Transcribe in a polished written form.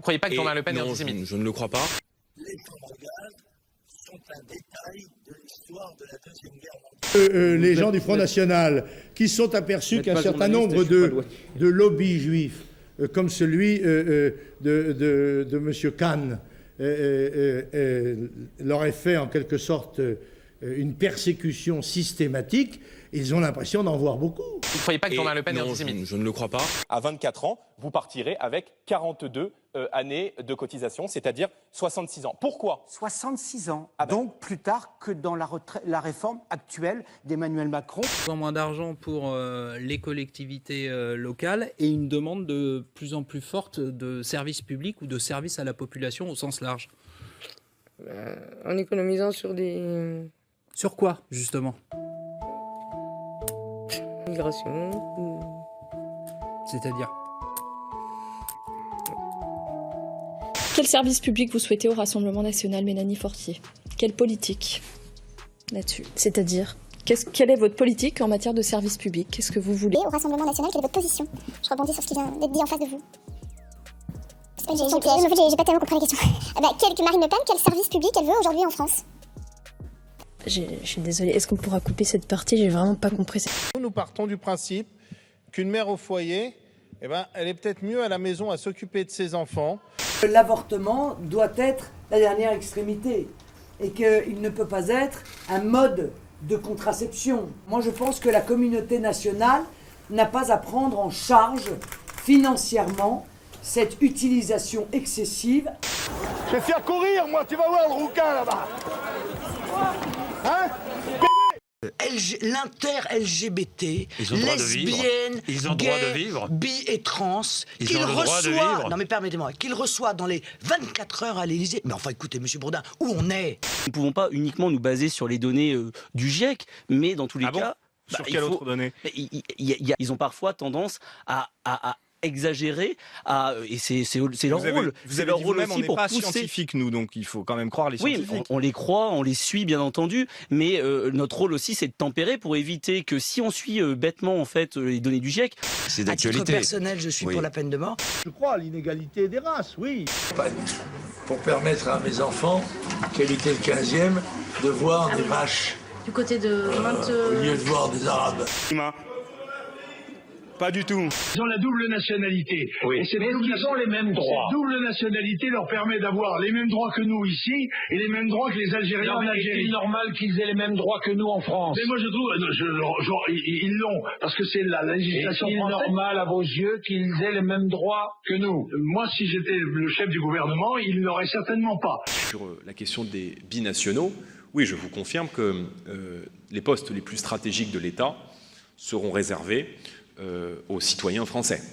croyez pas que Jean-Marie Le Pen est antisémite? Je ne le crois pas. Les chambres à gaz sont un détail de l'histoire de la Deuxième Guerre mondiale. Les gens du Front National qui sont aperçus qu'un certain nombre de lobbies juifs, comme celui de M. Kahn, leur ait fait en quelque sorte une persécution systématique, ils ont l'impression d'en voir beaucoup. Vous ne croyez pas que Jean-Marie Le Pen est antisémite? Je ne le crois pas. À 24 ans, vous partirez avec 42 années de cotisation, c'est-à-dire 66 ans. Pourquoi? 66 ans, donc plus tard que dans la réforme actuelle d'Emmanuel Macron. Moins d'argent pour les collectivités locales et une demande de plus en plus forte de services publics ou de services à la population au sens large. En économisant sur des... Sur quoi, justement? Migration. C'est-à-dire? Quel service public vous souhaitez au Rassemblement national, Mélanie Fortier? Quelle politique là-dessus? C'est-à-dire, quelle est votre politique en matière de service public? Qu'est-ce que vous voulez? Au Rassemblement national, quelle est votre position? Je rebondis sur ce qui vient d'être dit en face de vous. J'ai pas tellement compris la question. Marine Le Pen, quel service public elle veut aujourd'hui en France? Je suis désolée, est-ce qu'on pourra couper cette partie? J'ai vraiment pas compris. Nous partons du principe qu'une mère au foyer, elle est peut-être mieux à la maison à s'occuper de ses enfants. L'avortement doit être la dernière extrémité et qu'il ne peut pas être un mode de contraception. Moi, je pense que la communauté nationale n'a pas à prendre en charge financièrement cette utilisation excessive. Je vais faire courir, moi, tu vas voir le rouquin là-bas. Hein? L'inter-LGBT, lesbiennes, gays, bi et trans, qu'ils reçoivent, non mais permettez-moi, qu'ils reçoivent dans les 24 heures à l'Élysée. Mais enfin écoutez, monsieur Bourdin, où on est? Nous ne pouvons pas uniquement nous baser sur les données du GIEC, mais dans tous les cas... Sur quelle autre donnée? Ils ont parfois tendance à exagérer, et c'est leur rôle. Vous avez dit vous-même, on n'est pas scientifiques, nous, donc il faut quand même croire les scientifiques. Oui, on les croit, on les suit, bien entendu, mais notre rôle aussi, c'est de tempérer pour éviter que si on suit bêtement en fait les données du GIEC... C'est d'actualité. À titre personnel, je suis pour la peine de mort. Je crois à l'inégalité des races, oui. Pour permettre à mes enfants, quel était le 15e, de voir des vaches. Du côté de au lieu de voir des Arabes. Pas du tout. Ils ont la double nationalité. Oui. Et ils ont les mêmes droits. Cette double nationalité leur permet d'avoir les mêmes droits que nous ici et les mêmes droits que les Algériens en Algérie. C'est normal qu'ils aient les mêmes droits que nous en France. Mais moi je trouve, ils l'ont, parce que c'est la législation française. C'est normal à vos yeux qu'ils aient les mêmes droits que nous. Moi, si j'étais le chef du gouvernement, ils ne l'auraient certainement pas. Sur la question des binationaux, oui, je vous confirme que les postes les plus stratégiques de l'État seront réservés aux citoyens français.